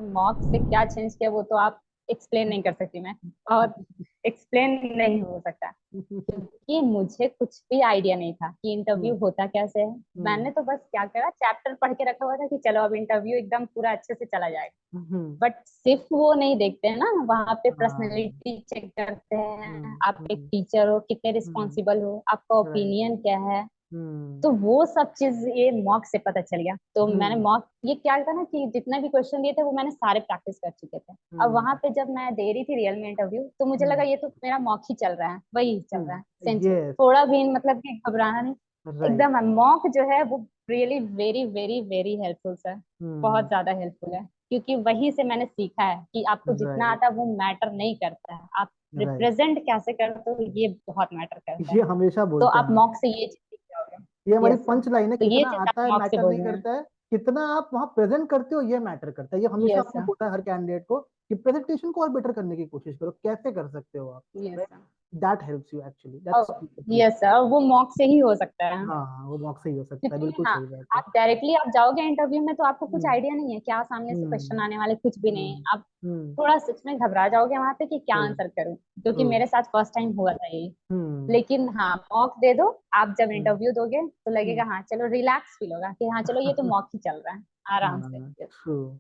Mock से क्या change किया वो तो आप एक्सप्लेन नहीं कर सकती मैं। और एक्सप्लेन नहीं हो सकता क्योंकि मुझे कुछ भी आइडिया नहीं था कि इंटरव्यू हम्म होता कैसे है। हम्म मैंने तो बस क्या करा, चैप्टर पढ़ के रखा हुआ था कि चलो अब इंटरव्यू एकदम पूरा अच्छे से चला जाएगा। हम्म, बट सिर्फ वो नहीं देखते हैं ना, वहां पे हाँ, पर्सनैलिटी चेक करते हैं, आप एक हम्म टीचर हो, कितने हम्म रिस्पॉन्सिबल हो, आपका राइट, ओपिनियन क्या है। हम्म तो वो सब चीज ये मॉक से पता चल गया। तो मैंने हम्म मॉक ये क्या था ना कि जितने भी क्वेश्चन दिए थे वो मैंने सारे प्रैक्टिस कर चुके थे। अब हम्म वहां पे जब मैं दे रही थी रियल में इंटरव्यू तो मुझे लगा हम्म ये तो मेरा मॉक ही चल रहा है, वही चल रहा है सेंस, यस, थोड़ा भी मतलब कि घबराना नहीं। राइट, एकदम मॉक जो है वो really very very very helpful sir. बहुत हम्म ज्यादा हेल्पफुल है क्योंकि वहीं से मैंने सीखा है कि आपको जितना राइट, आता है वो मैटर नहीं करता है, आप राइट, रिप्रेजेंट कैसे करते हो ये बहुत मैटर करता है। ये हमेशा तो बोलते हैं आप हम। मॉक से ये चीज सीख ये जाओगे। हमारी यस सर। पंच लाइन है, तो ये कितना चीज आप आता है मॉक से मैटर बोल नहीं रहे हैं। करता है, कितना आप वहां प्रेजेंट करते हो ये मैटर करता है। ये हमेशा यस हमने सर। बोला है हर कैंडिडेट को कि प्रेजेंटेशन को और बेटर करने की कोशिश करो, कैसे कर सकते हो आप, yes right, sir. That helps you actually, that's true. Yes sir, वो मॉक से ही हो सकता है। हाँ, वो मौका सही हो सकता है, क्योंकि बिल्कुल हाँ, सही बात है। आप डायरेक्टली आप जाओगे इंटरव्यू में तो आपको कुछ हम्म आइडिया नहीं है क्या सामने से हम्म क्वेश्चन आने वाले, कुछ भी नहीं है। हम्म आप हम्म थोड़ा सच में घबरा जाओगे वहां पे कि क्या ट्रू, आंसर करूं, क्योंकि ट्रू, मेरे साथ फर्स्ट टाइम हुआ था ये। हम्म लेकिन हाँ, मॉक दे दो, आप जब हम्म इंटरव्यू दोगे तो हम्म लगेगा हाँ चलो रिलैक्स फील होगा कि हाँ चलो ये तो मॉक ही चल रहा है आराम से। हाँ, true.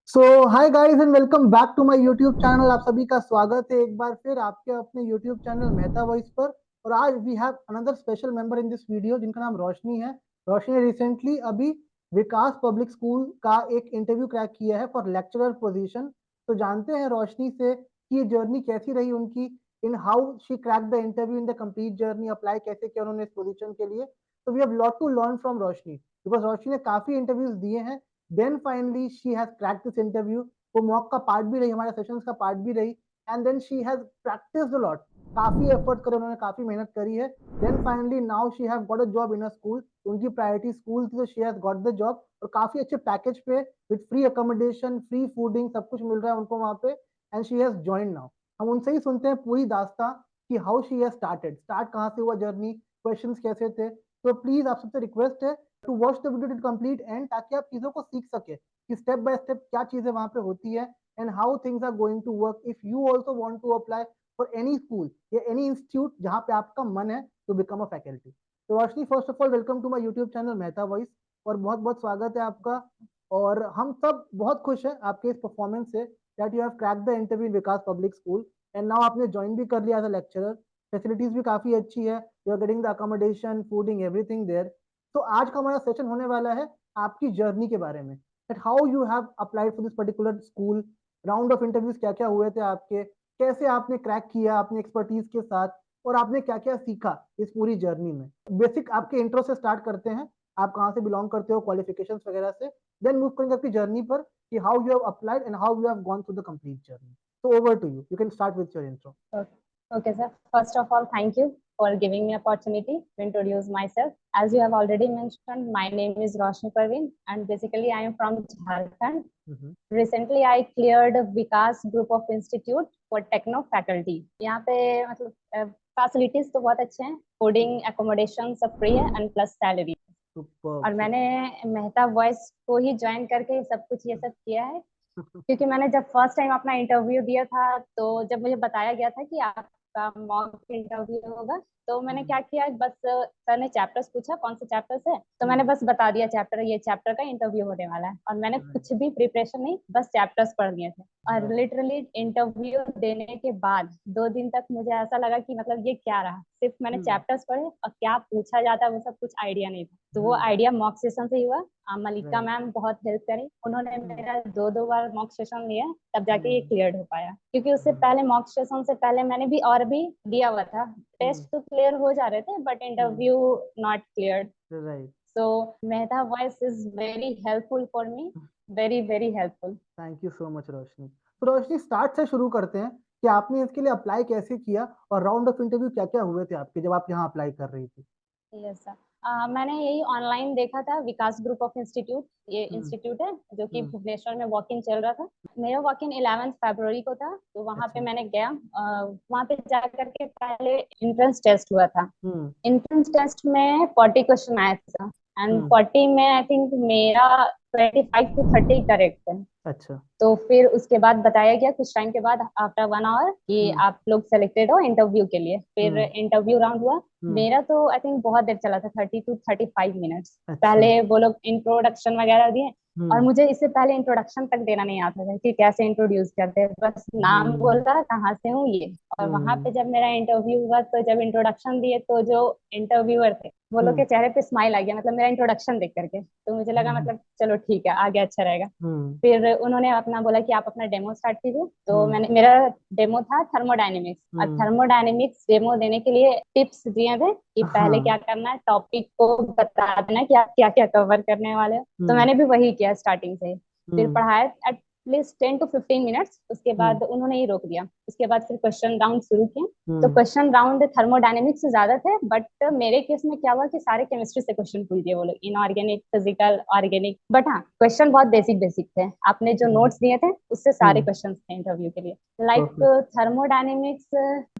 So hi guys and welcome back to my YouTube channel. आप सभी का स्वागत है एक बार फिर आपके अपने यूट्यूब चैनल मेहता वॉइस पर। और आज we have another special member in this video जिनका नाम रोशनी है। रोशनी ने रिसेंटली अभी विकास पब्लिक स्कूल का एक इंटरव्यू क्रैक किया है फॉर लेक्चरर पोजीशन। तो जानते हैं रोशनी से कि ये जर्नी कैसी रही उनकी, in how she crack the interview, in the complete journey, apply कैसे किया उन्होंने इस पोजीशन के लिए। तो we have lot to learn from Roshni because Roshni ने काफी इंटरव्यूज दिए हैं। Then finally she has cracked this interview. वो मॉक का पार्ट भी रही, हमारे सेशंस का पार्ट भी रही। And then she has practised a lot, काफी एफर्ट करे उन्होंने, काफी मेहनत करी है। Then finally now she have got a job in a school. उनकी प्रायोरिटी स्कूल थी तो she has got the job, और काफी अच्छे पैकेज पे with free accommodation, free fooding, सब कुछ मिल रहा है उनको वहां पे। And she has join now. हम उनसे ही सुनते हैं पूरी दास्तां कि how she has started, start कहाँ से हुआ जर्नी, क्वेश्चंस कैसे थे। तो प्लीज आप सबसे रिक्वेस्ट है to watch the video to complete end, ताकि आप चीजों को सीख सके कि स्टेप बाय स्टेप क्या चीजें वहां पे होती है and how things are going to work if you also want to apply for any school या एनी इंस्टीट्यूट जहां पे आपका मन है टू बिकम अ फैकल्टी। तो Roshni, first of all welcome to my YouTube channel Mehta voice, और बहुत बहुत स्वागत है आपका। और हम सब बहुत खुश हैं आपके इस performance say that you have crack the interview in Vikas public school and now आपने ज्वाइन भी कर लिया एज अ लेक्चरर। फैसिलिटीज भी काफी अच्छी है, you are getting the accommodation, fooding, everything there. तो आज का हमारा सेशन होने वाला है आपकी जर्नी के बारे में, that how you have applied for this particular school, round of interviews क्या क्या हुए थे आपके, कैसे आपने क्रैक किया अपने एक्सपर्टीज के साथ, और आपने क्या क्या सीखा इस पूरी जर्नी में। बेसिक आपके इंट्रो से स्टार्ट करते हैं, आप कहाँ से बिलोंग करते हो, क्वालिफिकेशंस वगैरह से। देन मूव करेंगे आपकी जर्नी पर कि how you have applied and how you have gone through the complete journey. तो over to you, you can start with your intro. Okay, sir. First of all, thank you for giving me opportunity to introduce myself. As you have already mentioned, my name is Roshni Parveen, and basically I am from Jharkhand. Recently, I cleared Vikas Group of Institute for Techno Faculty. यहाँ पे मतलब facilities तो बहुत अच्छे हैं, fooding accommodation सब free है and plus salary. और सुपर, मैंने मेहता वॉइस को ही ज्वाइन करके सब कुछ ये सब किया है। क्योंकि मैंने जब फर्स्ट टाइम अपना इंटरव्यू दिया था तो जब मुझे बताया गया था कि आपका मॉक इंटरव्यू होगा तो मैंने क्या किया, बस सर ने चैप्टर्स पूछा कौन से चैप्टर से, तो मैंने बस बता दिया चैप्टर, ये चैप्टर का इंटरव्यू होने वाला है, और मैंने कुछ भी प्रिपरेशन नहीं, बस चैप्टर्स पढ़ लिए थे। और लिटरली इंटरव्यू देने के बाद 2 दिन तक मुझे ऐसा लगा कि मतलब ये क्या रहा, सिर्फ मैंने चैप्टर्स पढ़े और क्या पूछा जाता है वो सब कुछ आइडिया नहीं था। तो वो आइडिया मॉक सेशन से ही हुआ। मलिका राइट, मैम बहुत हेल्प करी, उन्होंने मेरा 2 2 बार मॉक सेशन लिया, तब जाके ये क्लियर हो पाया। क्योंकि उससे पहले मॉक सेशन से पहले मैंने भी और भी दिया हुआ था, टेस्ट तो क्लियर हो जा रहे थे but interview not clear. Right, so Mehta voice is very helpful for me, very very helpful. Thank you so much Roshni. तो रोशनी, स्टार्ट से शुरू करते हैं कि आपने इसके लिए अप्लाई कैसे किया और राउंड ऑफ इंटरव्यू क्या क्या हुए थे आपके जब आप यहाँ अप्लाई कर रही थी। Yes sir. मैंने यही ऑनलाइन देखा था, विकास ग्रुप ऑफ इंस्टीट्यूट, ये हम्म। इंस्टीट्यूट है जो कि हम्म। भुवनेश्वर में वॉक इन चल रहा था। मेरा वॉक इन 11 फरवरी को था, तो वहां पे अच्छा। मैंने गया। वहां पे जा करके पहले एंट्रेंस टेस्ट हुआ था। हम्म। एंट्रेंस टेस्ट में 40 क्वेश्चन आए थे एंड हम्म। 40 में आई थिंक मेरा 25 to 30 करेक्ट थे। अच्छा। तो फिर उसके बाद बताया गया कुछ टाइम के बाद, आफ्टर 1 आवर, कि हम्म। आप लोग सेलेक्टेड हो इंटरव्यू के लिए। फिर हम्म। इंटरव्यू राउंड हुआ। हम्म। मेरा तो आई थिंक बहुत देर चला था, 30 to 35 मिनट्स। अच्छा। पहले वो लोग इंट्रोडक्शन वगैरह दिए, और हम्म। मुझे इससे पहले इंट्रोडक्शन तक देना नहीं आता था कि कैसे इंट्रोड्यूस करते हैं। बस नाम हम्म। बोला, कहाँ से हूँ, ये। और वहां हम्म। पे जब मेरा इंटरव्यू हुआ, तो जब इंट्रोडक्शन दिए, तो जो इंटरव्यूअर थे वो लोग हम्म। के चेहरे पे स्माइल आ गया, मतलब मेरा इंट्रोडक्शन देख करके। तो मुझे लगा हम्म। मतलब चलो ठीक है, आगे अच्छा रहेगा। हम्म। फिर उन्होंने अपना बोला कि आप अपना डेमो स्टार्ट कीजिए। तो हम्म। मैंने, मेरा डेमो था थर्मोडायनेमिक्स। और हम्म। थर्मोडायनेमिक्स डेमो देने के लिए टिप्स दिए थे कि पहले हाँ। क्या करना है, टॉपिक को बता देना कि आप क्या क्या कवर करने वाले हो। तो हम्म। मैंने भी वही किया स्टार्टिंग से। फिर हम्म। पढ़ाया एटलीस्ट 10 to 15 मिनट्स, उसके हम्म। बाद उन्होंने ही रोक दिया। उसके बाद फिर क्वेश्चन राउंड शुरू किया। तो हम्म। क्वेश्चन राउंड थर्मोडायनेमिक्स से ज्यादा थे, बट मेरे केस में क्या हुआ कि सारे केमिस्ट्री से क्वेश्चन पूछ दिए वो लोग, इनऑर्गेनिक, फिजिकल, ऑर्गेनिक। बट हाँ, क्वेश्चन बहुत बेसिक बेसिक थे। आपने जो हम्म। नोट्स दिए थे उससे सारे हम्म। क्वेश्चन थे इंटरव्यू के लिए। Like perfect. थर्मोडायनेमिक्स,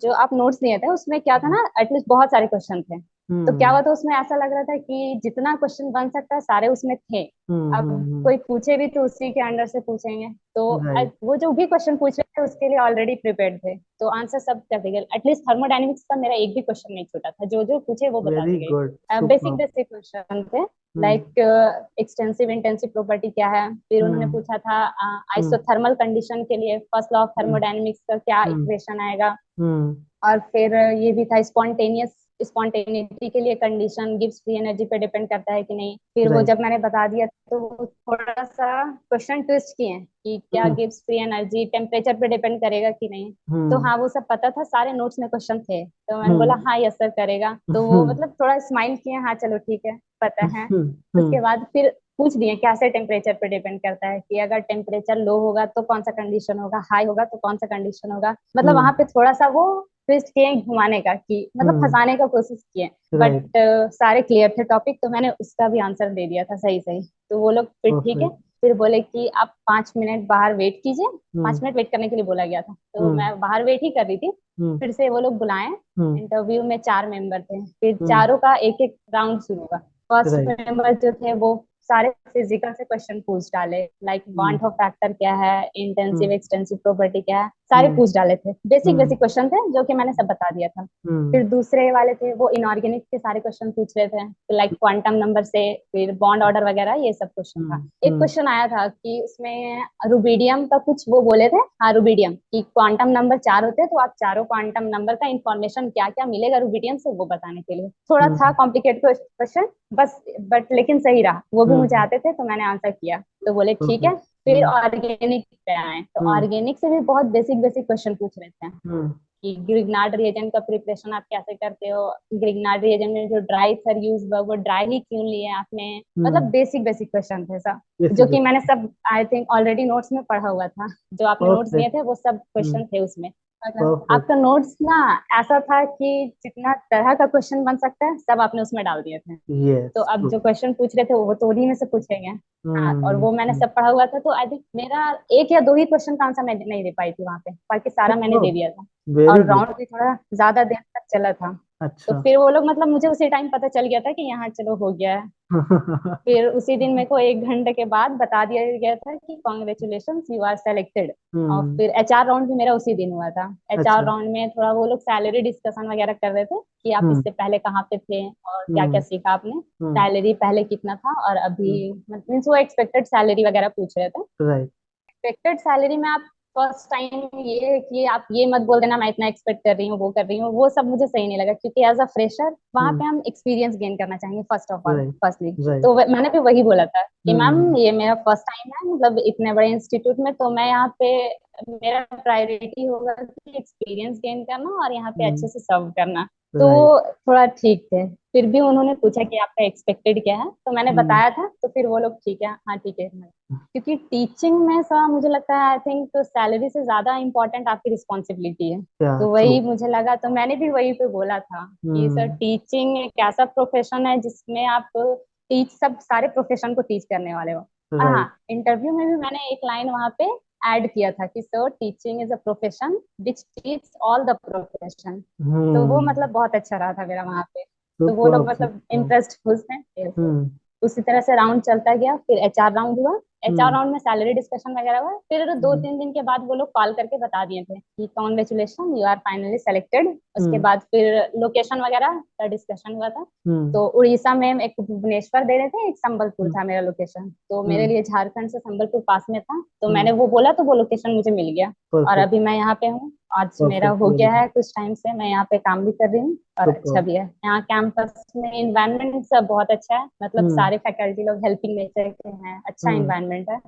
जो आप नोट्स दिए थे उसमें क्या था हम्म। ना, एटलीस्ट बहुत सारे क्वेश्चन थे। तो क्या हम्म। हुआ था, उसमें ऐसा लग रहा था कि जितना क्वेश्चन बन सकता है सारे उसमें थे। हम्म। अब हम्म। कोई पूछे भी तो उसी के अंडर से पूछेंगे। तो राइट। वो जो भी क्वेश्चन पूछ रहे थे उसके लिए ऑलरेडी प्रिपेयर्ड थे, तो आंसर सब कर दिए। एटलीस्ट थर्मोडायनेमिक्स का मेरा एक भी क्वेश्चन नहीं छूटा था, जो जो पूछे वो बता वेरी दी गुड, गई। Basic super. बेसिक क्वेश्चन थे। हम्म। लाइक एक्सटेंसिव इंटेंसिव प्रॉपर्टी क्या है। फिर उन्होंने हम्म। पूछा था हम्म। आइसोथर्मल कंडीशन के लिए first law of hmm. Thermodynamics का क्या हम्म। इक्वेशन आएगा। हम्म। और फिर ये भी था स्पॉन्टेनियस, स्पॉन्टेनिटी के लिए कंडीशन गिब्स फ्री एनर्जी पे डिपेंड करता है कि नहीं। फिर वो राइट। जब मैंने बता दिया, तो वो थोड़ा सा क्वेश्चन ट्विस्ट किए हैं कि क्या हम्म। गिब्स फ्री एनर्जी टेम्परेचर पे डिपेंड करेगा कि नहीं। तो हम्म। हाँ, वो सब पता था, सारे नोट्स में क्वेश्चन थे। तो मैंने बोला हम्म। हाँ यस सर करेगा। तो वो हम्म। मतलब थोड़ा स्माइल किए, हाँ चलो ठीक है, पता है। हम्म। उसके हम्म। बाद फिर पूछ दिए कैसे टेम्परेचर पे डिपेंड करता है, कि अगर टेम्परेचर लो होगा तो कौन सा कंडीशन होगा, हाई होगा तो कौन सा कंडीशन होगा। मतलब वहां पे थोड़ा सा वो ट्विस्ट किए घुमाने का, कि मतलब हम्म। फंसाने का कोशिश किए। But right. सारे क्लियर थे टॉपिक, तो मैंने उसका भी आंसर दे दिया था सही सही। तो वो लोग फिर ठीक है। परफेक्ट। फिर बोले कि आप 5 मिनट बाहर वेट कीजिए। हम्म। 5 मिनट वेट करने के लिए बोला गया था, तो हम्म। मैं बाहर वेट ही कर रही थी। हम्म। फिर से वो लोग बुलाए। हम्म। इंटरव्यू में 4 मेंबर थे, फिर हम्म। चारों का एक एक राउंड शुरू हुआ। First right. मेंबर जो थे वो सारे फिजिकल से क्वेश्चन पूछ डाले, like hmm. Bond of factor क्या है, इंटेंसिव हम्म। एक्सटेंसिव प्रॉपर्टी क्या है, सारे हम्म। पूछ डाले थे। बेसिक हम्म। बेसिक क्वेश्चन थे जो कि मैंने सब बता दिया था। हम्म। फिर दूसरे वाले थे वो इनऑर्गेनिक के सारे क्वेश्चन पूछ रहे थे, लाइक क्वांटम नंबर से, फिर बॉन्ड ऑर्डर वगैरह, ये सब क्वेश्चन था। हम्म। एक क्वेश्चन आया था कि उसमें रुबीडियम का कुछ वो बोले थे। हाँ, रुबीडियम की क्वांटम नंबर 4 होते हैं, तो आप चारों क्वांटम नंबर का इंफॉर्मेशन क्या क्या मिलेगा रुबीडियम से, वो बताने के लिए थोड़ा था हम्म। Complicated question. बस बट लेकिन सही रहा, वो भी मुझे हम्म। आते थे, तो मैंने आंसर किया। तो बोले ठीक है। परफेक्ट। फिर हम्म। ऑर्गेनिक पे आए, तो हम्म। ऑर्गेनिक से भी बहुत बेसिक बेसिक क्वेश्चन पूछ रहे थे हम्म। कि ग्रिग्नार्ड रिएजेंट का प्रिपरेशन आप कैसे करते हो। ग्रिग्नार्ड रिएजेंट में जो ड्राई सर यूज हुआ, वो ड्राई ही क्यों लिए आपने। मतलब हम्म। बेसिक बेसिक क्वेश्चन थे सब, बेसिक जो कि बेसिक। मैंने सब आई थिंक ऑलरेडी नोट्स में पढ़ा हुआ था। जो आपने नोट्स दिए परफेक्ट। थे वो सब हम्म। क्वेश्चन थे उसमें। मतलब परफेक्ट। आपका नोट्स ना ऐसा था कि जितना तरह का क्वेश्चन बन सकता है सब आपने उसमें डाल दिए थे। तो यस, अब ट्रू। जो क्वेश्चन पूछ रहे थे वो तो उन्हीं में से पूछेंगे। हाँ, और हम्म। वो मैंने सब पढ़ा हुआ था, तो आई थिंक मेरा एक या दो ही क्वेश्चन का आंसर मैं नहीं दे पाई थी वहां पे, बाकी सारा मैंने दे दिया था। वेरी और गुड। राउंड भी थोड़ा ज्यादा देर तक चला था। तो अच्छा। फिर वो लोग, मतलब मुझे उसी टाइम पता चल गया था कि यहाँ चलो हो गया है। फिर उसी दिन मेरे को 1 घंटे के बाद बता दिया गया था कि कॉन्ग्रेचुलेशन, यू आर सेलेक्टेड। और हम्म। फिर एचआर राउंड भी मेरा उसी दिन हुआ था। एचआर अच्छा। राउंड में थोड़ा वो लोग सैलरी डिस्कशन वगैरह कर रहे थे, कि आप हम्म। इससे पहले कहाँ पे थे और क्या क्या हम्म। सीखा आपने। हम्म। सैलरी पहले कितना था और अभी, हम्म। मीन्स वो एक्सपेक्टेड सैलरी वगैरह पूछ रहे थे। राइट। एक्सपेक्टेड सैलरी में आप फर्स्ट टाइम ये है कि आप ये मत बोल देना मैं इतना एक्सपेक्ट कर रही हूँ, वो कर रही हूँ, वो सब मुझे सही नहीं लगा। क्योंकि एज अ फ्रेशर वहां हम्म। पे हम एक्सपीरियंस गेन करना चाहेंगे first of all, right. Firstly. Right. तो मैंने भी वही बोला था कि मैम हम्म। ये मेरा फर्स्ट टाइम है, मतलब इतने बड़े इंस्टीट्यूट में, तो मैं यहाँ पे, मेरा प्रायोरिटी होगा कि एक्सपीरियंस गेन करना और यहाँ पे हम्म। अच्छे से सर्व करना। तो राइट। थोड़ा ठीक थे। फिर भी उन्होंने पूछा कि आपका एक्सपेक्टेड क्या है, तो मैंने हम्म। बताया था, तो फिर वो लोग ठीक है, हाँ ठीक है। क्योंकि टीचिंग में सा मुझे लगता है, आई थिंक तो सैलरी से ज्यादा इम्पोर्टेंट आपकी रिस्पॉन्सिबिलिटी है। क्या तो ट्रू। वही मुझे लगा, तो मैंने भी वही पे बोला था कि सर हम्म। टीचिंग एक ऐसा प्रोफेशन है जिसमें आप टीच सब सारे प्रोफेशन को टीच करने वाले हो। और हाँ, राइट। इंटरव्यू में भी मैंने एक लाइन वहां पे ऐड किया था कि sir teaching is a profession which teach all the profession. तो वो हम्म। मतलब बहुत अच्छा रहा था मेरा वहां पे। तो वो लोग सुपर मतलब सुपर। इंटरेस्ट खुश हैं। हम्म। उसी तरह से राउंड चलता गया, फिर एचआर राउंड हुआ। एचआर हम्म। राउंड में सैलरी डिस्कशन वगैरह हुआ, फिर दो हम्म। तीन दिन के बाद वो लोग कॉल करके बता दिए थे कि congratulation, you are finally selected. उसके हम्म। बाद फिर लोकेशन वगैरह का डिस्कशन हुआ था। हम्म। तो उड़ीसा में एक भुवनेश्वर दे रहे थे, एक संबलपुर हम्म। था मेरा लोकेशन, तो मेरे हम्म। लिए झारखंड से संबलपुर पास में था, तो मैंने हम्म। वो बोला तो वो लोकेशन मुझे मिल गया। और परफेक्ट। अभी मैं यहाँ पे हूँ। आज मेरा परफेक्ट, हो वेरी गया गुड। है, कुछ टाइम से मैं यहाँ पे काम भी कर रही हूँ और अच्छा सुपर। भी है। यहाँ कैंपस में इन्वायरमेंट सब बहुत अच्छा है, मतलब हम्म। सारे फैकल्टी लोग हेल्पिंग नेचर के हैं, अच्छा हम्म। इन्वायरमेंट है।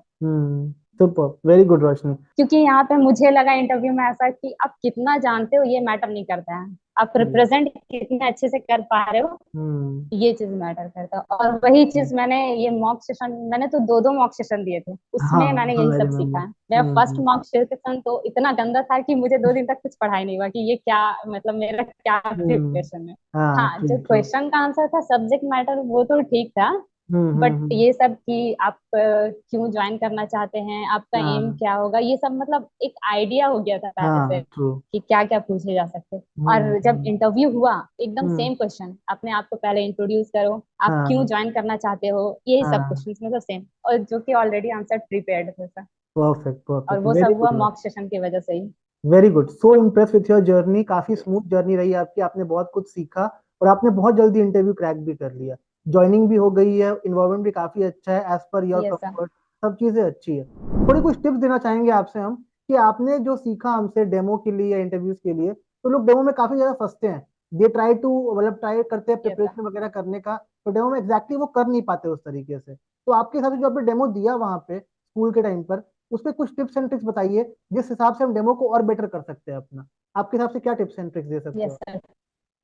सुपर, वेरी गुड रोशनी। क्योंकि यहाँ पे मुझे लगा इंटरव्यू में ऐसा कि आप कितना जानते हो ये मैटर नहीं करता है, आप हम्म। रिप्रेजेंट कितने अच्छे से कर पा रहे हो, हम्म। ये चीज मैटर करता है। और वही चीज मैंने ये मॉक सेशन, मैंने तो दो दो मॉक सेशन दिए थे, हाँ उसमें मैंने हाँ, यही आई सब रिमेम्बर। सीखा है। मेरा फर्स्ट मॉक सेशन तो इतना गंदा था कि मुझे 2 दिन तक कुछ पढ़ाई नहीं हुआ कि ये क्या, मतलब मेरा क्या हम्म। प्रिपरेशन है। हाँ, हाँ, ट्रू जो ट्रू। क्वेश्चन का आंसर था सब्जेक्ट मैटर वो तो ठीक था, बट हम्म। ये सब कि आप क्यों ज्वाइन करना चाहते हैं, आपका एम हाँ क्या होगा, ये सब मतलब एक आइडिया हो गया था पहले से हाँ, ट्रू। कि क्या क्या पूछे जा सकते हैं। और जब हम्म। इंटरव्यू हुआ, एकदम हम्म। सेम क्वेश्चन, अपने आप को पहले इंट्रोड्यूस करो, आप क्यों हाँ ज्वाइन करना चाहते हो, यही सब हाँ। क्वेश्चन मतलब सेम, और जो कि ऑलरेडी आंसर प्रिपेयर्ड थे सर। परफेक्ट और परफेक्ट, वो वेरी सब हुआ गुड। मॉक सेशन की वजह से ही। Very good, so impress with your journey. काफी स्मूथ जर्नी रही आपकी, आपने बहुत कुछ सीखा और आपने बहुत जल्दी इंटरव्यू क्रैक भी कर लिया। ज्वाइनिंग भी हो गई है, इन्वायरमेंट भी काफी अच्छा है एज पर योर ये सर। कंफर्ट। सब चीजें अच्छी है। थोड़ी कुछ टिप्स देना चाहेंगे आपसे हम कि आपने जो सीखा हमसे डेमो के लिए या इंटरव्यूज के लिए। तो लोग डेमो में काफी ज्यादा फंसते हैं। दे ट्राई टू, मतलब ट्राई करते हैं ये सर। प्रिपरेशन वगैरह करने का, तो डेमो में एग्जैक्टली वो कर नहीं पाते उस तरीके से। तो आपके हिसाब से जो आपने डेमो दिया वहां पे स्कूल के टाइम पर, उस पर कुछ टिप्स एंड ट्रिक्स बताइए जिस हिसाब से हम डेमो को और बेटर कर सकते हैं अपना। आपके हिसाब से क्या टिप्स एंड ट्रिक्स दे सकते यस हो सर।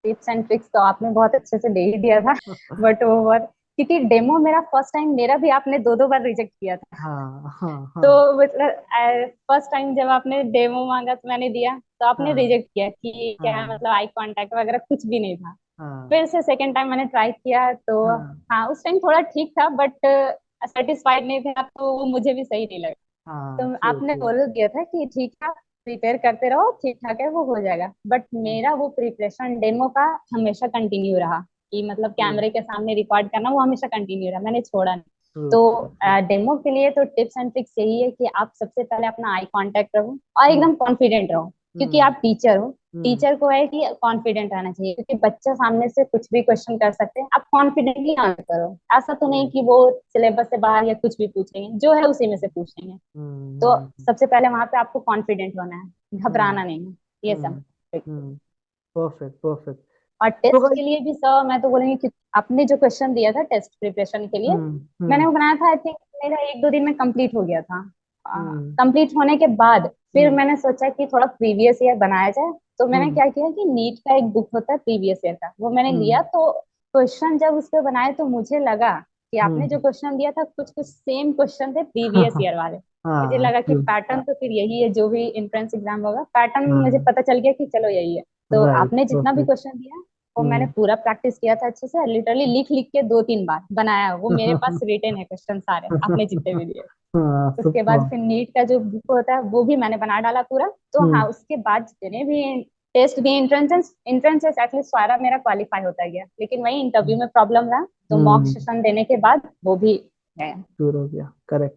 टिप्स एंड ट्रिक्स तो आपने बहुत अच्छे से दे ही दिया था। आप? बट वो बहुत, क्योंकि डेमो मेरा फर्स्ट टाइम, मेरा भी आपने दो दो बार रिजेक्ट किया था। हाँ हाँ तो हाँ मतलब फर्स्ट टाइम जब आपने डेमो मांगा तो मैंने दिया, तो आपने हाँ रिजेक्ट किया कि क्या, हाँ मतलब आई कांटेक्ट वगैरह कुछ भी नहीं था। हाँ फिर से सेकेंड टाइम मैंने ट्राई किया, तो हाँ हाँ उस टाइम थोड़ा ठीक था, बट सेटिस्फाइड नहीं था, तो वो मुझे भी सही नहीं लगा। हाँ, तो ट्रू आपने ट्रू। बोल दिया था कि ठीक है, प्रिपेयर करते रहो, ठीक ठाक है, वो हो जाएगा। बट मेरा वो प्रिपरेशन डेमो का हमेशा कंटिन्यू रहा, कि मतलब ट्रू कैमरे के सामने रिकॉर्ड करना वो हमेशा कंटिन्यू रहा, मैंने छोड़ा नहीं। ट्रू तो ट्रू ट्रू। डेमो के लिए तो टिप्स एंड ट्रिक्स यही है कि आप सबसे पहले अपना आई कांटेक्ट रखो और हम्म। एकदम कॉन्फिडेंट रहो, क्योंकि हम्म। आप टीचर हो। हम्म। टीचर को है कि कॉन्फिडेंट रहना चाहिए, क्योंकि बच्चा सामने से कुछ भी क्वेश्चन कर सकते हैं, आप कॉन्फिडेंटली आंसर करो। ऐसा तो नहीं राइट। कि वो सिलेबस से बाहर या कुछ भी पूछेंगे, जो है उसी में से पूछेंगे। तो हम्म। सबसे पहले वहां पे आपको कॉन्फिडेंट होना है, हम्म। घबराना नहीं है, ये सब। हम्म। हम्म। Perfect perfect. और तो टेस्ट गाइस। के लिए भी सर मैं तो बोलूंगी कि आपने जो क्वेश्चन दिया था टेस्ट प्रिपरेशन के लिए, हम्म। मैंने वो बनाया था, आई थिंक मेरा 1-2 दिन में कंप्लीट हो गया था। हम्म। कंप्लीट होने के बाद फिर हम्म। मैंने सोचा कि थोड़ा प्रीवियस ईयर बनाया जाए। तो मैंने हम्म। क्या किया कि नीट का एक बुक होता है प्रीवियस ईयर का, वो मैंने हम्म। लिया। तो क्वेश्चन जब उस पे बनाए तो मुझे लगा कि आपने जो हम्म। क्वेश्चन दिया था कुछ कुछ सेम क्वेश्चन थे प्रीवियस ईयर वाले। मुझे हाँ, लगा कि ट्रू। पैटर्न तो फिर यही है, जो भी एंट्रेंस एग्जाम होगा पैटर्न मुझे हाँ, पता चल गया कि चलो यही है। तो राइट, आपने जितना भी परफेक्ट। क्वेश्चन दिया वो मैंने हम्म। पूरा प्रैक्टिस किया था अच्छे से, लिटरली लिख लिख के 2-3 बार बनाया, वो मेरे पास रिटेन है क्वेश्चन सारे आपने जितने भी दिए। हाँ, उसके बाद सुपर। फिर नीट का जो बुक होता है वो भी मैंने बना डाला पूरा। तो हाँ, हम्म। उसके बाद जितने भी टेस्ट दिए, इंट्रेंसेस इंट्रेंसेस एटलीस्ट सारा मेरा क्वालिफाई होता गया, लेकिन वही इंटरव्यू में प्रॉब्लम रहा, तो मॉक हम्म। सेशन देने के बाद वो भी गया। दूर हो गया, करेक्ट।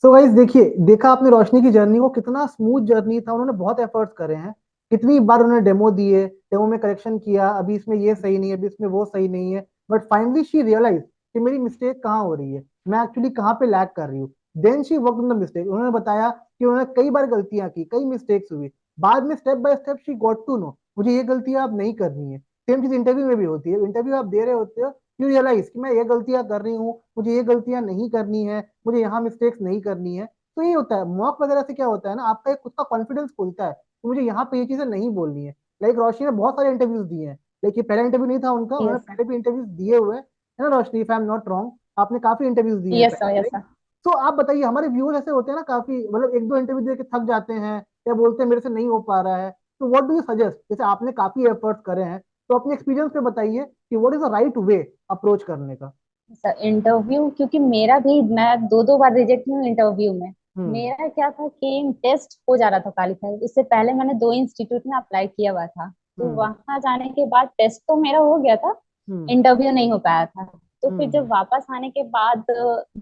सो गाइस, देखिए, देखा आपने रोशनी की जर्नी को, कितना स्मूथ जर्नी था। उन्होंने बहुत एफर्ट्स करे हैं। कितनी बार उन्होंने डेमो दिए, डेमो में करेक्शन किया, अभी इसमें ये सही नहीं है, अभी इसमें वो सही नहीं है। बट फाइनली शी रियलाइज कि मेरी मिस्टेक कहाँ हो रही है, मैं एक्चुअली कहाँ पे लैग कर रही हूँ। Then she work on the mistake. उन्होंने बताया कि उन्होंने कई बार गलतियां की, कई मिस्टेक्स हुई। बाद में step by step she got to know मुझे ये गलतियां अब नहीं करनी है। सेम चीज इंटरव्यू में भी होती है। इंटरव्यू आप दे रहे होते हो, यू रियलाइज कि मैं ये गलतियां कर रही हूँ, मुझे ये गलतियां नहीं करनी है, मुझे यहाँ मिस्टेक्स नहीं करनी है। तो ये होता है मॉक वगैरह से, क्या होता है ना, आपका एक खुद का कॉन्फिडेंस खुलता है कि मुझे यहाँ पे ये चीजें नहीं बोलनी है। लाइक रोशनी ने बहुत सारे इंटरव्यूज दिए हैं, लेकिन पहला इंटरव्यू नहीं था उनका, उन्होंने यस पहले भी इंटरव्यूज दिए हुए हैं, है ना Roshni, if I am not wrong, आपने काफी इंटरव्यूज दिए हैं यस पहले, यस राइट? तो आप बताइए, हमारे व्यूअर ऐसे होते हैं ना काफी, मतलब एक दो इंटरव्यू दे के थक जाते हैं या बोलते हैं मेरे से नहीं हो पा रहा है, तो व्हाट डू यू सजेस्ट? जैसे आपने काफी एफर्ट्स करे हैं, तो अपने एक्सपीरियंस पे बताइए कि what is the right way approach करने का। सर। इंटरव्यू, क्योंकि मेरा भी, मैं दो दो बार रिजेक्ट हूँ इंटरव्यू में। हम्म। मेरा क्या था कि टेस्ट हो जा रहा था क्वालिफाई, इससे पहले मैंने दो इंस्टीट्यूट में अप्लाई किया हुआ था। तो हम्म। वहां जाने के बाद टेस्ट तो मेरा हो गया था, हम्म। इंटरव्यू नहीं हो पाया था। तो फिर हम्म। जब वापस आने के बाद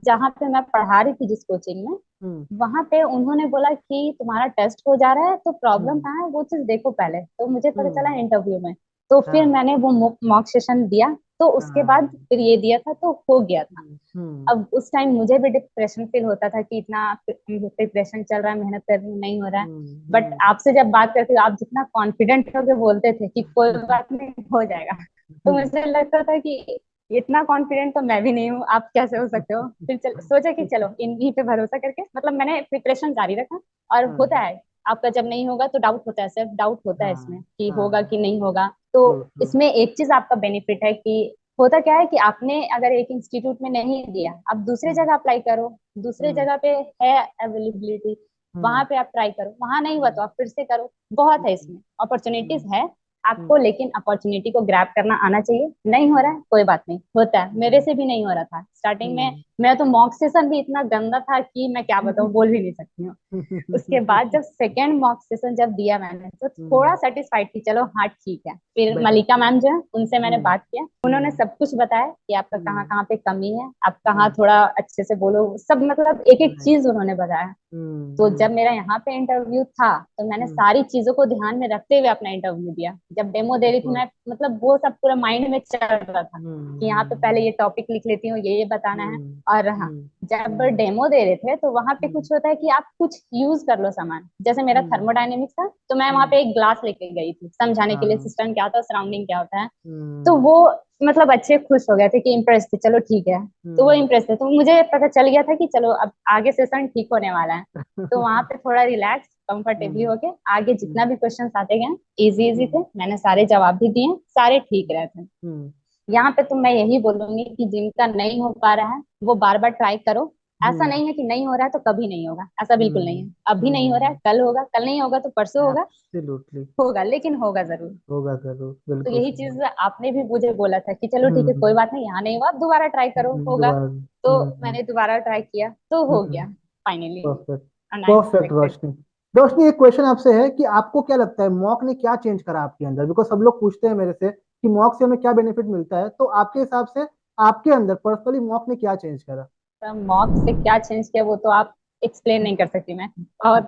जहाँ पे मैं पढ़ा रही थी जिस कोचिंग में, हम्म। वहां पे उन्होंने बोला कि तुम्हारा टेस्ट हो जा रहा है तो प्रॉब्लम हम्म। कहाँ है वो चीज देखो पहले। तो मुझे पता चला हम्म। इंटरव्यू में। तो फिर हाँ। मैंने वो मॉक सेशन दिया, तो उसके बाद हाँ। फिर ये दिया था तो हो गया था। हम्म। अब उस टाइम मुझे भी डिप्रेशन फील होता था कि इतना प्रिपरेशन चल रहा है, मेहनत कर रही हूँ, नहीं हो रहा है। बट हम्म। आपसे जब बात करते हो, आप जितना कॉन्फिडेंट होकर बोलते थे कि कोई बात नहीं हो जाएगा, तो मुझे लगता था कि इतना कॉन्फिडेंट तो मैं भी नहीं हूँ, आप कैसे हो सकते हो। फिर सोचा कि चलो इन्हीं पे भरोसा करके, मतलब मैंने प्रिपरेशन जारी रखा। और होता हाँ। है, आपका जब नहीं होगा तो डाउट होता है, सिर्फ डाउट होता है इसमें हाँ। कि होगा हाँ। कि नहीं होगा। तो ट्रू ट्रू। इसमें एक चीज आपका बेनिफिट है कि होता क्या है कि आपने अगर एक इंस्टीट्यूट में नहीं दिया, आप दूसरी हम्म। जगह अप्लाई करो, दूसरी हम्म। जगह पे है अवेलेबिलिटी, वहां हम्म। पे आप ट्राई करो, वहां नहीं हुआ हम्म। तो आप फिर से करो। बहुत है हम्म। इसमें अपॉर्चुनिटीज है हम्म। आपको, लेकिन अपॉर्चुनिटी को ग्रैब करना आना चाहिए। नहीं हो रहा है कोई बात नहीं, होता है, मेरे से भी नहीं हो रहा था स्टार्टिंग में। हम्म। मैं तो मॉक सेशन भी इतना गंदा था कि मैं क्या बताऊँ, बोल भी नहीं सकती हूँ। उसके बाद जब सेकेंड मॉक सेशन जब दिया मैंने, तो थोड़ा हम्म। सेटिस्फाइड थी, चलो हाँ ठीक है। फिर बेटर। मलिका मैम जो है उनसे मैंने हम्म। बात किया, उन्होंने हम्म। सब कुछ बताया कि आपका कहाँ हम्म। कहाँ पे कमी है, आप कहाँ हम्म। थोड़ा अच्छे से बोलो, सब मतलब एक एक राइट। चीज उन्होंने बताया। तो हम्म। जब मेरा यहाँ पे इंटरव्यू था, तो मैंने हम्म। सारी चीजों को ध्यान में रखते हुए अपना इंटरव्यू दिया। जब डेमो दे रही थी सुपर। मैं, मतलब वो सब पूरा माइंड में चल रहा था कि यहाँ पे पहले हम्म। ये टॉपिक लिख लेती हूँ, ये बताना है। हम्म। और हाँ, हम्म। जब हम्म। डेमो दे रहे थे तो वहां पे हम्म। कुछ होता है कि आप कुछ यूज कर लो सामान, जैसे मेरा हम्म। थर्मोडायनेमिक्स था तो मैं वहां हम्म। पे एक ग्लास लेके गई थी समझाने के लिए, हाँ। सिस्टम क्या होता है, सराउंडिंग क्या होता है। तो हम्म। वो मतलब अच्छे खुश हो गए थे कि इम्प्रेस थे, चलो ठीक है। तो वो हम्म। इम्प्रेस थे, तो मुझे पता चल गया था कि चलो अब आगे सेशन ठीक होने वाला है। तो वहां पे थोड़ा रिलैक्स कंफर्टेबली हम्म। होके आगे जितना हम्म। भी क्वेश्चन आते गए, इजी इजी थे, हम्म। मैंने सारे जवाब भी दिए, सारे ठीक रहे थे। हम्म। यहाँ पे तो मैं यही बोलूंगी कि जिनका नहीं हो पा रहा है वो बार बार ट्राई करो। ऐसा हम्म। नहीं है कि नहीं हो रहा है तो कभी नहीं होगा, ऐसा बिल्कुल नहीं हम्म। है। अभी नहीं हो रहा है, हम्म। कल होगा, कल नहीं होगा तो परसों होगा। एब्सोल्युटली। होगा, लेकिन होगा जरूर। होगा जरूर, तो बिल्कुल यही सही चीज बात। आपने भी मुझे बोला था कि चलो ठीक है हम्म। कोई बात नहीं, यहाँ नहीं हुआ, आप दोबारा ट्राई करो, होगा। दोबारा। तो हम्म। मैंने दोबारा ट्राई किया तो हो हम्म। गया finally, perfect. Perfect unexpected. Roshni. Roshni, एक क्वेश्चन आपसे है कि आपको क्या लगता है मॉक ने क्या चेंज करा आपके अंदर? बिकॉज सब लोग पूछते हैं मेरे से कि मॉक से हमें क्या बेनिफिट मिलता है, तो आपके हिसाब से आपके अंदर पर्सनली मॉक ने क्या चेंज करा? मॉक से क्या चेंज किया वो तो आप एक्सप्लेन नहीं कर सकती मैं, और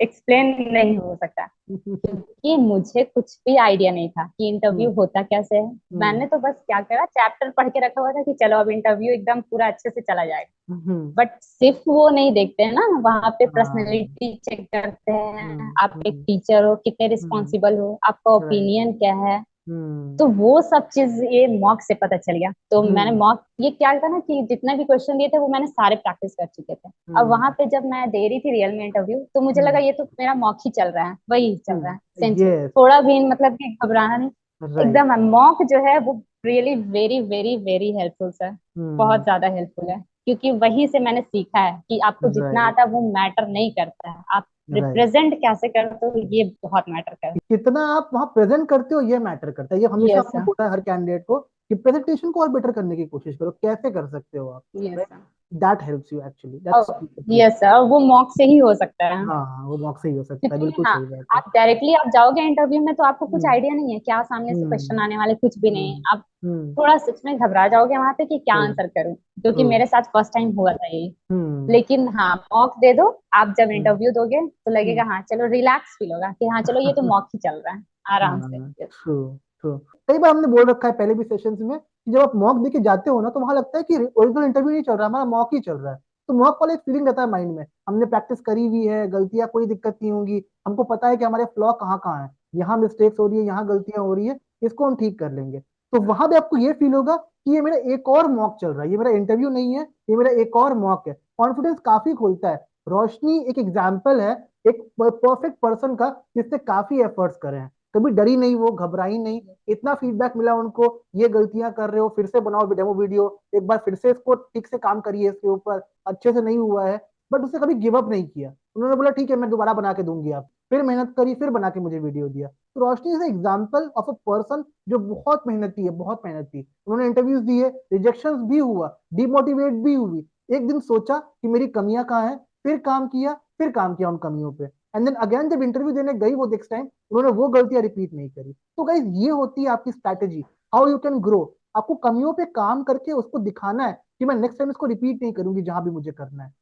एक्सप्लेन नहीं हो सकता, क्योंकि मुझे कुछ भी आइडिया नहीं था कि हम्म। इंटरव्यू होता कैसे है। हम्म। मैंने तो बस क्या करा, चैप्टर पढ़ के रखा हुआ था कि चलो अब इंटरव्यू एकदम पूरा अच्छे से चला जाएगा। हम्म। बट सिर्फ वो नहीं देखते हैं ना, वहां पे हाँ। पर्सनैलिटी चेक करते हैं, हम्म। आप एक हम्म। टीचर हो, कितने हम्म। रिस्पॉन्सिबल हो, आपका राइट। ओपिनियन क्या है। हम्म। तो वो सब चीज ये मॉक से पता चल गया। तो मैंने हम्म। मॉक ये क्या था ना कि जितना भी क्वेश्चन दिए थे वो मैंने सारे प्रैक्टिस कर चुके थे। अब हम्म। वहां पे जब मैं दे रही थी रियल में इंटरव्यू, तो मुझे लगा हम्म। ये तो मेरा मॉक ही चल रहा है, वही चल रहा है सेम चीज, यस। थोड़ा भी मतलब कि घबराना नहीं। राइट। एकदम मॉक जो है वो really very very very helpful sir, बहुत हम्म। ज्यादा हेल्पफुल है। क्योंकि वहीं से मैंने सीखा है कि आपको जितना राइट। आता है वो मैटर नहीं करता है, आप राइट। रिप्रेजेंट कैसे करते हो ये बहुत मैटर करता कितना आप वहां प्रेजेंट करते हो ये मैटर करता है। ये है। हमेशा यस हमने सर। बोला है हर कैंडिडेट को कि प्रेजेंटेशन को और बेटर करने की कोशिश करो, कैसे कर सकते हो आप, yes right? Sir. That helps you actually, that's true. Yes sir, वो मॉक से ही हो सकता है। हाँ, वो मौका सही हो सकता है, क्योंकि बिल्कुल हाँ, सही बात है। आप डायरेक्टली आप जाओगे इंटरव्यू में तो आपको कुछ हम्म। आइडिया नहीं है क्या सामने से क्वेश्चन हम्म। आने वाले, कुछ भी नहीं है। हम्म। आप हम्म। थोड़ा सच में घबरा जाओगे वहां पे कि क्या ट्रू। आंसर करूं, क्योंकि ट्रू। मेरे साथ फर्स्ट टाइम हुआ था ये। हम्म। लेकिन हाँ, मॉक दे दो, आप जब हम्म। इंटरव्यू दोगे तो लगेगा हम्म। हाँ चलो रिलैक्स फील होगा कि हाँ चलो ये तो मॉक ही चल रहा है, आराम से। हाँ। ट्रू। ट्रू। कई बार हमने बोल रखा है पहले भी सेशंस में कि जब आप मॉक देके जाते हो ना, तो वहां लगता है कि ओरिजिनल इंटरव्यू नहीं चल रहा, हमारा मॉक ही चल रहा है। तो मॉक वाला एक फीलिंग रहता है माइंड में, हमने प्रैक्टिस करी हुई है, गलतियां कोई दिक्कत नहीं होगी, हमको पता है कि हमारे फ्लॉ कहाँ कहाँ है, यहाँ मिस्टेक्स हो रही है, यहाँ गलतियां हो रही है, इसको हम ठीक कर लेंगे। तो वहां पे आपको ये फील होगा कि ये मेरा एक और मॉक चल रहा है, ये मेरा इंटरव्यू नहीं है, ये मेरा एक और मॉक है। कॉन्फिडेंस काफी खुलता है। रोशनी एक एग्जाम्पल है एक परफेक्ट पर्सन का जिसने काफी एफर्ट्स करे हैं। कभी डरी नहीं, वो घबराई नहीं। इतना फीडबैक मिला उनको, ये गलतियां कर रहे हो, फिर से बनाओ डेमो वीडियो, एक बार फिर से इसको ठीक से काम करिए, इसके ऊपर अच्छे से नहीं हुआ है, बट उसने कभी गिव अप नहीं किया। उन्होंने बोला ठीक है मैं दोबारा बना के दूंगी, आप फिर मेहनत करी, फिर बना के मुझे वीडियो दिया। तो Roshni is example of a person जो बहुत मेहनती है, बहुत मेहनती। उन्होंने इंटरव्यूज दिए, रिजेक्शन भी हुआ, डिमोटिवेट भी हुई, एक दिन सोचा कि मेरी कमियां कहाँ हैं, फिर काम किया, फिर काम किया उन कमियों पे, एंड देन अगेन जब इंटरव्यू देने गई वो नेक्स्ट टाइम, उन्होंने वो गलतियां रिपीट नहीं करी। तो गाइस ये होती है आपकी strategy, how you can grow. आपको कमियों पे काम करके उसको दिखाना है कि मैं नेक्स्ट टाइम इसको रिपीट नहीं करूंगी जहां भी मुझे करना है।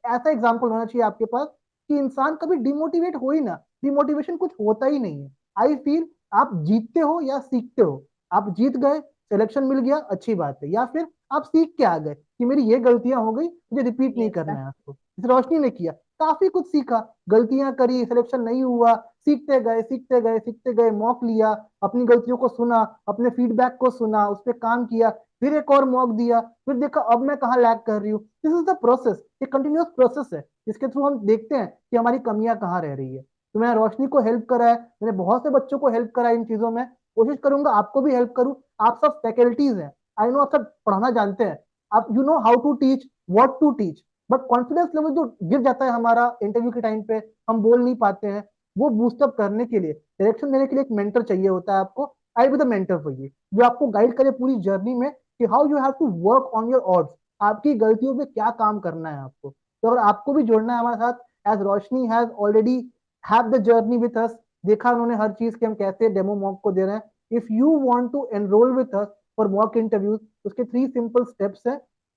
ऐसा एग्जाम्पल होना चाहिए आपके पास कि इंसान कभी डिमोटिवेट हो ही ना। डिमोटिवेशन कुछ होता ही नहीं है। आई फील आप जीतते हो या सीखते हो। आप जीत गए, सिलेक्शन मिल गया, अच्छी बात है, या फिर आप सीख के आ गए कि मेरी ये गलतियां हो गई, मुझे रिपीट नहीं यस करना सर। है आपको। इस रोशनी ने किया, काफी कुछ सीखा, गलतियां करी, सिलेक्शन नहीं हुआ, सीखते गए सीखते गए सीखते गए, मॉक लिया, अपनी गलतियों को सुना, अपने फीडबैक को सुना, उस पर काम किया, फिर एक और मॉक दिया, फिर देखा अब मैं कहाँ लैग कर रही हूँ। दिस इज द प्रोसेस, ये कंटिन्यूअस प्रोसेस है जिसके थ्रू हम देखते हैं कि हमारी कमियां कहाँ रह रही है। तो मैंने रोशनी को हेल्प करा है, मैंने बहुत से बच्चों को हेल्प करा है इन चीजों में, कोशिश करूंगा आपको भी हेल्प करूं। आप सब फैकल्टीज हैं, आई नो आप सब पढ़ाना जानते हैं, आप you know how to teach, what to teach, but confidence level जो गिर जाता है हमारा इंटरव्यू के टाइम पे, हम बोल नहीं पाते हैं, वो बूस्टअप करने के लिए, डायरेक्शन देने के लिए एक मेंटर चाहिए होता है आपको। I be the mentor for you, जो आपको गाइड करे पूरी जर्नी में कि how you have to work on your odds, आपकी गलतियों पे क्या काम करना है आपको। तो अगर आपको भी जुड़ना है हमारे साथ, as Roshni has already have the journey with us, देखा उन्होंने हर चीज के हम कैसे डेमो मॉक को दे रहे हैं। If you want to enroll with us for mock interviews, उसके 3 सिंपल स्टेप्स है।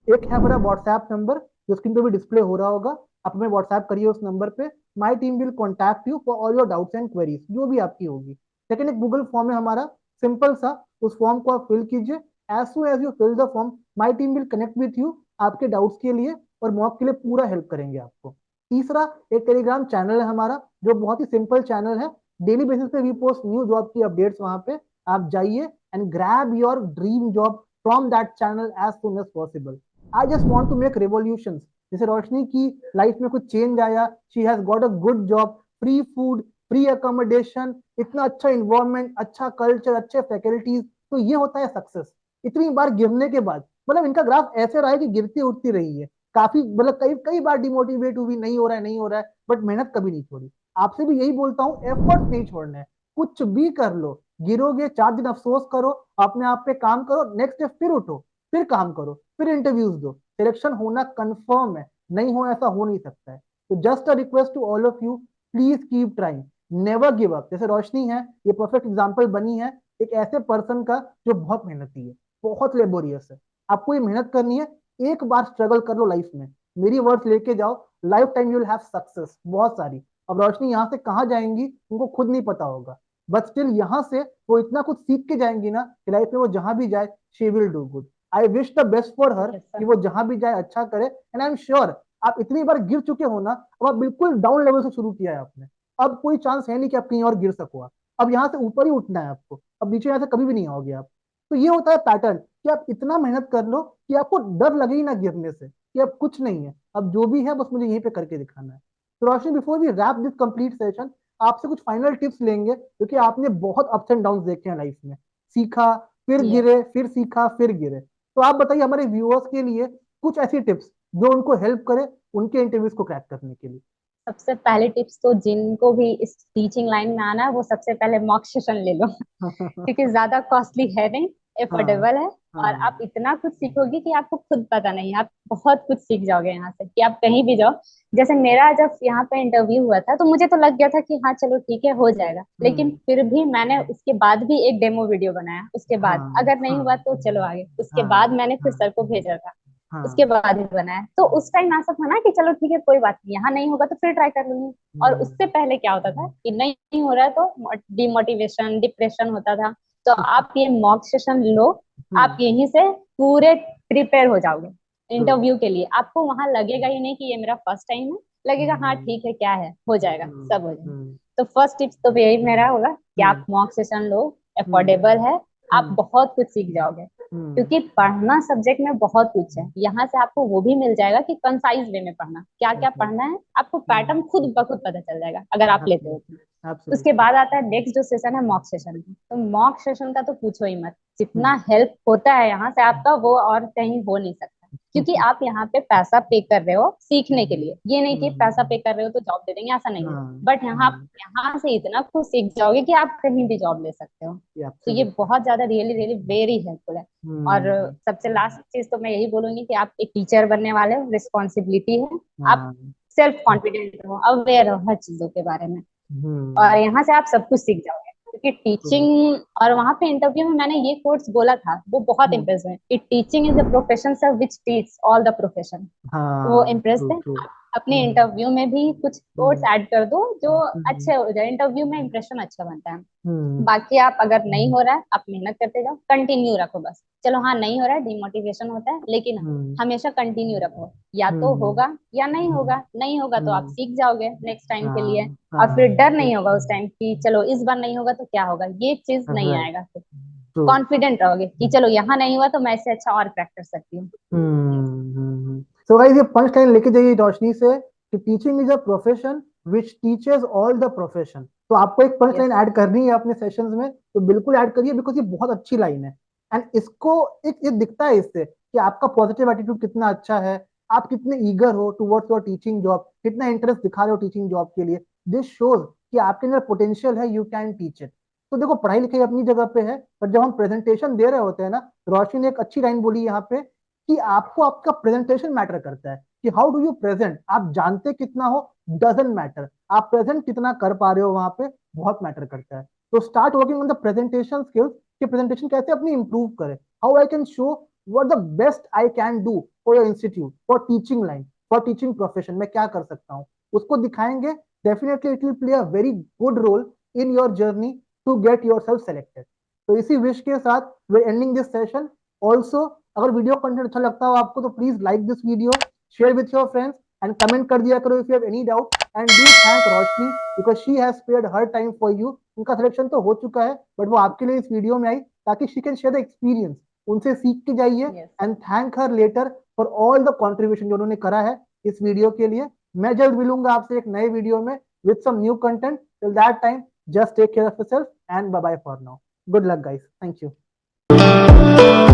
एक है हमारा व्हाट्सएप नंबर, जो स्क्रीन पे भी डिस्प्ले हो रहा होगा, आप हमें व्हाट्सएप करिए उस नंबर पे। माई team will contact you for all your doubts and queries, जो भी आपकी होगी। सेकंड, एक गूगल फॉर्म है हमारा, सिंपल सा, उस फॉर्म को आप फिल कीजिए। As soon as you fill the form, my team will connect with you आपके डाउट्स के लिए, और मॉक के लिए पूरा हेल्प करेंगे आपको। तीसरा, एक टेलीग्राम चैनल है हमारा, जो बहुत ही सिंपल चैनल है, डेली बेसिस पे वी पोस्ट न्यू जॉब की अपडेट्स वहां पे। आप जाइए and grab your dream job from that channel as soon as possible. I just want to make revolutions. जैसे रोशनी की लाइफ में कुछ चेंज आया, she has got a good job, free food, free accommodation, इतना अच्छा इन्वायरमेंट, अच्छा culture, अच्छे faculties, तो ये होता है सक्सेस। इतनी बार गिरने के बाद, मतलब इनका ग्राफ ऐसे रहा है कि गिरती उठती रही है, काफी मतलब कई कई बार डिमोटिवेट हुई, नहीं हो रहा है नहीं हो रहा है, बट मेहनत कभी नहीं छोड़ी। आपसे भी यही बोलता हूँ, एफर्ट नहीं छोड़ना है, कुछ भी कर लो। गिरोगे 4 दिन अफसोस करो, अपने आप पे काम करो, नेक्स्ट डे फिर उठो, फिर काम करो, फिर इंटरव्यूज दो, सिलेक्शन होना कंफर्म है, नहीं हो ऐसा हो नहीं सकता है। तो just a request to all of you, please keep trying, never give up. जैसे रोशनी है, ये परफेक्ट एग्जाम्पल बनी है एक ऐसे पर्सन का जो बहुत मेहनती है, बहुत लेबोरियस है। आपको ये मेहनत करनी है, एक बार स्ट्रगल कर लो लाइफ में, मेरी वर्ड्स लेके जाओ, life time you will have success बहुत सारी। अब रोशनी यहाँ से कहाँ जाएंगी उनको खुद नहीं पता होगा, बट स्टिल यहाँ से वो इतना कुछ सीख के जाएंगी ना कि लाइफ में वो जहां भी जाए, she will do good. I wish the best for her, yes कि सर। वो जहां भी जाए अच्छा करे, एंड आई एम श्योर आप इतनी बार गिर चुके हो ना, अब आप बिल्कुल डाउन लेवल से शुरू किया है आपने, अब कोई चांस है नहीं कि आप कहीं और गिर सको। आप अब यहाँ से ऊपर ही उठना है आपको, अब नीचे यहाँ से कभी भी नहीं आओगे आप। तो ये होता है पैटर्न कि आप इतना मेहनत कर लो कि आपको डर लगे ही ना गिरने से, कि अब कुछ नहीं है, अब जो भी है बस मुझे यहीं पे करके दिखाना है। तो Roshni, before we wrap this complete session, आपसे कुछ फाइनल टिप्स लेंगे, क्योंकि आपने बहुत अप्स एंड डाउन देखे हैं लाइफ में, सीखा, फिर यस। गिरे, फिर सीखा, फिर गिरे। तो आप बताइए हमारे व्यूअर्स के लिए कुछ ऐसी टिप्स जो उनको हेल्प करे उनके इंटरव्यूज को क्रैक करने के लिए। सबसे पहले टिप्स तो जिनको भी इस टीचिंग लाइन में आना है वो सबसे पहले मॉक सेशन ले लो, क्योंकि ज्यादा कॉस्टली है नहीं, हाँ एफोर्डेबल है। और हाँ। आप इतना कुछ सीखोगे कि आपको खुद पता नहीं, आप बहुत कुछ सीख जाओगे यहाँ से कि आप कहीं भी जाओ। जैसे मेरा जब यहाँ पे इंटरव्यू हुआ था तो मुझे तो लग गया था कि हाँ चलो ठीक है हो जाएगा, लेकिन हम्म। फिर भी मैंने उसके बाद भी एक डेमो वीडियो बनाया, उसके बाद हाँ अगर नहीं हुआ हाँ तो चलो आगे, उसके बाद हाँ मैंने फिर हाँ सर को भेजा था, उसके हाँ। बाद ही बनाया। तो उस टाइम ऐसा था ना कि चलो ठीक है कोई बात नहीं, यहाँ नहीं होगा तो फिर ट्राई कर लूंगी। और हम्म। उससे पहले क्या होता था कि नहीं हो रहा है तो डिमोटिवेशन डिप्रेशन होता था। तो आप ये मॉक सेशन लो, आप हम्म। यहीं से पूरे प्रिपेयर हो जाओगे ट्रू। इंटरव्यू के लिए। आपको वहां लगेगा ही नहीं कि ये मेरा फर्स्ट टाइम है, लगेगा हाँ हम्म। ठीक है क्या है, हो जाएगा, हम्म। सब हो जाएगा। हम्म। तो फर्स्ट टिप्स तो यही मेरा होगा कि हम्म। आप मॉक सेशन लो, हम्म। अफोर्डेबल है, आप हम्म। बहुत कुछ सीख जाओगे। हम्म। क्योंकि पढ़ना सब्जेक्ट में बहुत कुछ है, यहाँ से आपको वो भी मिल जाएगा कि कंसाइज वे में पढ़ना क्या क्या ओके। पढ़ना है, आपको हम्म। पैटर्न खुद ब खुद पता चल जाएगा अगर आप लेते हो तो। Absolutely. उसके बाद आता है नेक्स्ट जो सेशन है मॉक सेशन। तो मॉक सेशन का तो पूछो ही मत, जितना हेल्प होता है यहाँ से आपका वो और कहीं हो नहीं सकता। क्योंकि आप यहाँ पे पैसा पे कर रहे हो सीखने के लिए, ये नहीं कि पैसा पे कर रहे हो तो जॉब दे देंगे, ऐसा नहीं है। हाँ, बट यहाँ से इतना कुछ सीख जाओगे कि आप कहीं भी जॉब ले सकते हो। तो ये एब्सोल्युटली। बहुत ज्यादा रियली रियली वेरी हेल्पफुल है। और सबसे लास्ट चीज तो मैं यही बोलूंगी कि आप एक टीचर बनने वाले हो, रिस्पॉन्सिबिलिटी है। आप हाँ। सेल्फ कॉन्फिडेंट हो, अवेयर हो हर चीजों के बारे में, और हम्म। यहाँ से आप सब कुछ सीख जाओगे। क्योंकि टीचिंग, और वहां पे इंटरव्यू में मैंने ये कोर्स बोला था, वो बहुत इम्प्रेस हुए कि teaching is the profession sir which teach all the profession. वो हाँ, इम्प्रेस ट्रू थे। ट्रू। अपने इंटरव्यू में भी कुछ कोर्स ऐड कर दो जो हम्म। अच्छे हो जाए, इंटरव्यू में इंप्रेशन अच्छा बनता है। हम्म। बाकी आप अगर नहीं हो रहा है, आप मेहनत करते जाओ, कंटिन्यू रखो बस। चलो हाँ नहीं हो रहा है, डिमोटिवेशन होता है, लेकिन हम्म। हमेशा कंटिन्यू रखो। या तो हम्म। होगा या नहीं हम्म। होगा, नहीं होगा तो आप हम्म। सीख जाओगे नेक्स्ट टाइम के लिए। हाँ और फिर हाँ। डर नहीं होगा उस टाइम कि चलो इस बार नहीं होगा तो क्या होगा, ये चीज नहीं राइट। आएगा। फिर ट्रू। कॉन्फिडेंट रहोगे कि चलो यहाँ नहीं हुआ तो मैं इससे अच्छा और क्रैक कर सकती हूँ। सो गाइस, ये पंच लाइन लेके जाइए रोशनी से कि teaching is a profession which teaches all the profession. तो आपको एक पंच लाइन यस। ऐड करनी है अपने सेशंस में, तो बिल्कुल ऐड करिए, बिकॉज ये बहुत अच्छी लाइन है। एंड इसको एक ये दिखता है इससे कि आपका पॉजिटिव एटीट्यूड कितना अच्छा है, आप कितने ईगर हो टुवर्ड्स योर टीचिंग जॉब, कितना इंटरेस्ट दिखा रहे हो टीचिंग जॉब के लिए। दिस शोज कि आपके अंदर पोटेंशियल है, यू कैन टीच इट। तो देखो, पढ़ाई लिखाई अपनी जगह पे है, पर जब हम प्रेजेंटेशन दे रहे होते हैं ना, रोशनी ने एक अच्छी लाइन बोली यहाँ पे कि आपको आपका प्रेजेंटेशन मैटर करता है, कि हाउ डू यू प्रेजेंट। आप जानते कितना हो डजेंट मैटर, आप प्रेजेंट कितना कर पा रहे हो वहां पे बहुत मैटर करता है। तो start working on the presentation skills, कि प्रेजेंटेशन कैसे अपनी इंप्रूव करे, how I can show what the best I can do for your institute, for teaching line, for teaching profession, मैं क्या कर सकता हूँ, उसको दिखाएंगे। Definitely it will play a very good role in your journey to get yourself selected. तो इसी wish के साथ we ending this session. Also, अगर वीडियो कंटेंट अच्छा लगता हो आपको तो please like this video, share with your friends and comment कर दिया करो if you have any doubt. And do thank Roshni because she has spared her time for you. उनका सिलेक्शन तो हो चुका है, बट वो आपके लिए इस वीडियो में आई ताकि she can share the experience, उनसे सीख के जाइए। Yes. And thank her later for all the contribution जो उन्होंने करा है इस वीडियो के लिए। मैं जल्द मिलूंगा आपसे एक नए वीडियो में with some new content. Till that time, just take care of yourself and bye bye for now. Good luck, guys. Thank you.